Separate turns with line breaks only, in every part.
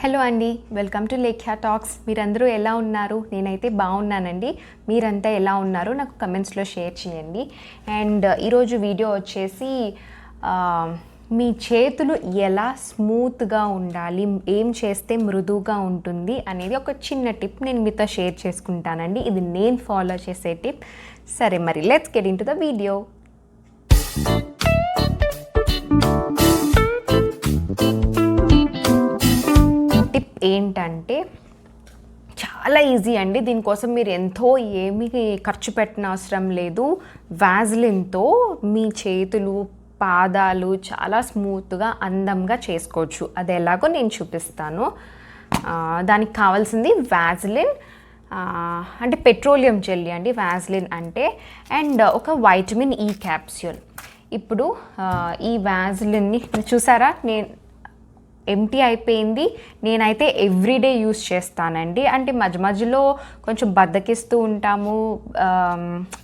Hello అండి, welcome to Lekhya talks. మీరందరూ ఎలా ఉన్నారు? నేనైతే బాగున్నానండి. మీరంతా ఎలా ఉన్నారో నాకు కమెంట్స్లో షేర్ చేయండి. అండ్ ఈరోజు వీడియో వచ్చేసి మీ చేతులు ఎలా స్మూత్గా ఉండాలి, ఏం చేస్తే మృదువుగా ఉంటుంది అనేది ఒక చిన్న టిప్ నేను మీతో షేర్ చేసుకుంటానండి. ఇది నేను ఫాలో చేసే టిప్. సరే, మరి let's get in to the video. Tip ఏంటంటే చాలా ఈజీ అండి. దీనికోసం మీరు ఎంతో ఏమీ ఖర్చు పెట్టిన అవసరం లేదు. వ్యాజ్లిన్తో మీ చేతులు, పాదాలు చాలా స్మూత్గా, అందంగా చేసుకోవచ్చు. అది ఎలాగో నేను చూపిస్తాను. దానికి కావాల్సింది వ్యాజ్లిన్, అంటే పెట్రోలియం జెల్లీ అండి వ్యాజ్లిన్ అంటే, అండ్ ఒక వైటమిన్ ఈ క్యాప్స్యూల్. ఇప్పుడు ఈ వ్యాజ్లిన్ని చూసారా, నేను ఎంటీ అయిపోయింది. నేనైతే ఎవ్రీడే యూస్ చేస్తానండి. అంటే మధ్య మధ్యలో కొంచెం బద్దకిస్తూ ఉంటాము,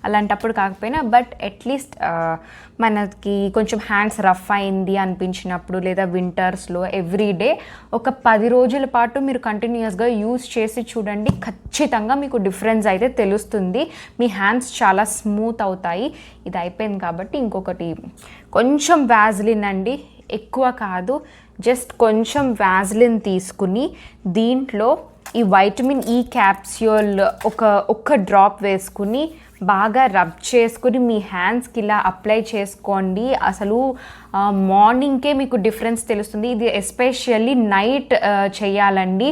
అలాంటప్పుడు కాకపోయినా, బట్ అట్లీస్ట్ మనకి కొంచెం హ్యాండ్స్ రఫ్ అయింది అనిపించినప్పుడు, లేదా వింటర్స్లో ఎవ్రీడే ఒక 10 రోజుల పాటు మీరు కంటిన్యూస్గా యూస్ చేసి చూడండి. ఖచ్చితంగా మీకు డిఫరెన్స్ అయితే తెలుస్తుంది. మీ హ్యాండ్స్ చాలా స్మూత్ అవుతాయి. ఇది అయిపోయింది కాబట్టి ఇంకొకటి కొంచెం వ్యాజ్లిన్ అండి, ఎక్కువ కాదు, జస్ట్ కొంచెం వ్యాజ్లిన్ తీసుకుని దీంట్లో ఈ వైటమిన్ ఈ క్యాప్స్యూల్ ఒక్క డ్రాప్ వేసుకుని బాగా రబ్ చేసుకుని మీ హ్యాండ్స్కి ఇలా అప్లై చేసుకోండి. అసలు మార్నింగ్కే మీకు డిఫరెన్స్ తెలుస్తుంది. ఇది ఎస్పెషల్లీ నైట్ చేయాలండి.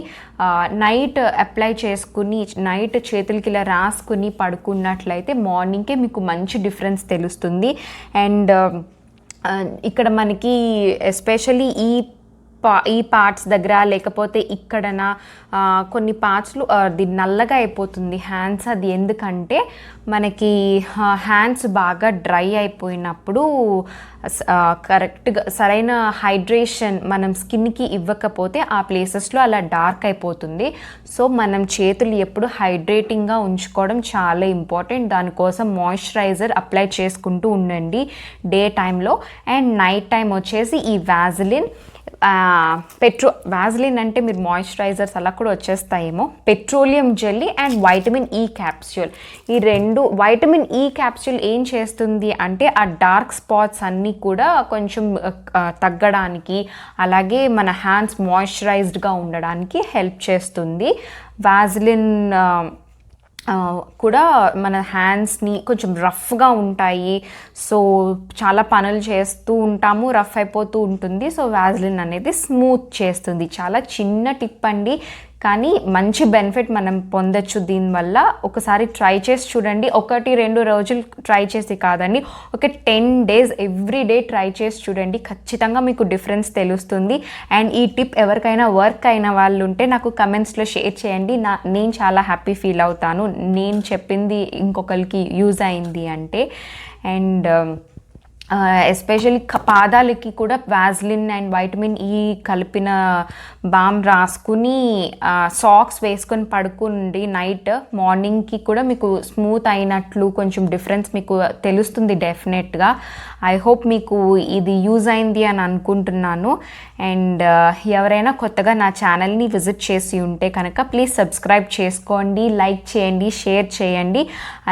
నైట్ అప్లై చేసుకుని నైట్ చేతులకి ఇలా రాసుకుని పడుకున్నట్లయితే మార్నింగ్కే మీకు మంచి డిఫరెన్స్ తెలుస్తుంది. అండ్ ఇక్కడ మనకి ఎస్పెషల్లీ ఈ పార్ట్స్ దగ్గర, లేకపోతే ఇక్కడన కొన్ని పార్ట్స్లో అది నల్లగా అయిపోతుంది హ్యాండ్స్. అది ఎందుకంటే మనకి హ్యాండ్స్ బాగా డ్రై అయిపోయినప్పుడు కరెక్ట్గా సరైన హైడ్రేషన్ మనం స్కిన్కి ఇవ్వకపోతే ఆ ప్లేసెస్లో అలా డార్క్ అయిపోతుంది. సో మనం చేతులు ఎప్పుడు హైడ్రేటింగ్గా ఉంచుకోవడం చాలా ఇంపార్టెంట్. దానికోసం మాయిశ్చరైజర్ అప్లై చేసుకుంటూ ఉండండి డే టైంలో. అండ్ నైట్ టైం వచ్చేసి ఈ వ్యాజ్లిన్, వ్యాజ్లిన్ అంటే మీరు మాయిశ్చరైజర్స్ అలా కూడా వచ్చేస్తాయేమో, petroleum jelly and vitamin E capsule. ఈ రెండు, వైటమిన్ ఈ క్యాప్స్యూల్ ఏం చేస్తుంది అంటే ఆ డార్క్ స్పాట్స్ అన్నీ కూడా కొంచెం తగ్గడానికి, అలాగే మన హ్యాండ్స్ మాయిశ్చరైజ్డ్గా ఉండడానికి హెల్ప్ చేస్తుంది. వ్యాజ్లిన్ కూడా మన హ్యాండ్స్ని కొంచెం రఫ్గా ఉంటాయి. సో చాలా పనులు చేస్తూ ఉంటాము, రఫ్ అయిపోతూ ఉంటుంది. సో వ్యాజ్లిన్ అనేది స్మూత్ చేస్తుంది. చాలా చిన్న టిప్ అండి, కానీ మంచి బెనిఫిట్ మనం పొందొచ్చు దీనివల్ల. ఒకసారి ట్రై చేసి చూడండి. 1-2 రోజులు ట్రై చేసి కాదండి, ఒక 10 days ఎవ్రీడే ట్రై చేసి చూడండి. ఖచ్చితంగా మీకు డిఫరెన్స్ తెలుస్తుంది. అండ్ ఈ టిప్ ఎవరికైనా వర్క్ అయిన వాళ్ళు ఉంటే నాకు కమెంట్స్లో షేర్ చేయండి. నేను చాలా హ్యాపీ ఫీల్ అవుతాను, నేను చెప్పింది ఇంకొకరికి యూజ్ అయింది అంటే. అండ్ ఎస్పెషల్లీ పాదాలకి కూడా వ్యాజ్లిన్ అండ్ వైటమిన్ ఈ కలిపిన బామ్ రాసుకుని సాక్స్ వేసుకొని పడుకుండి నైట్. మార్నింగ్కి కూడా మీకు స్మూత్ అయినట్లు కొంచెం డిఫరెన్స్ మీకు తెలుస్తుంది డెఫినెట్గా. ఐ హోప్ మీకు ఇది యూజ్ అయింది అని అనుకుంటున్నాను. అండ్ ఎవరైనా కొత్తగా నా ఛానల్ని విజిట్ చేసి ఉంటే కనుక ప్లీజ్ సబ్స్క్రైబ్ చేసుకోండి, లైక్ చేయండి, షేర్ చేయండి.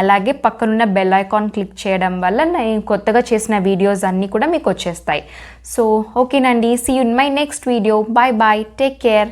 అలాగే పక్కనున్న బెల్ ఐకాన్ క్లిక్ చేయడం వల్ల నేను కొత్తగా చేసిన వీడియోస్ అన్నీ కూడా మీకు వచ్చేస్తాయి. సో ఓకేనండి, see you in my next video. Bye bye, take care.